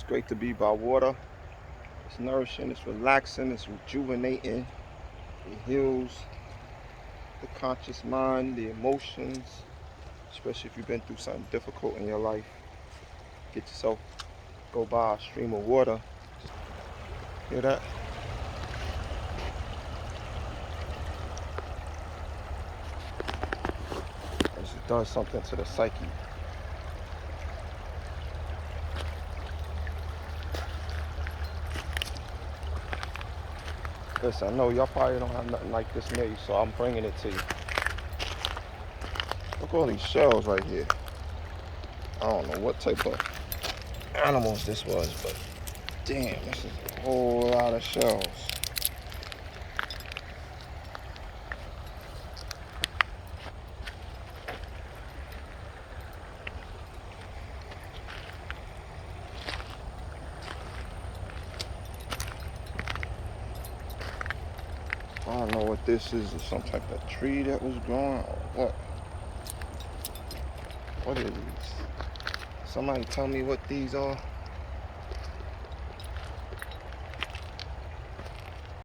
It's great to be by water. It's nourishing, it's relaxing, it's rejuvenating. It heals the conscious mind, the emotions, especially if you've been through something difficult in your life. Get yourself, go by a stream of water. Hear that? It does something to the psyche. Listen, I know y'all probably don't have nothing like this near you, so I'm bringing it to you. Look at all these shells right here. I don't know what type of animals this was, but damn, this is a whole lot of shells. I don't know what this is, or some type of tree that was growing, or what? What are these? Somebody tell me what these are.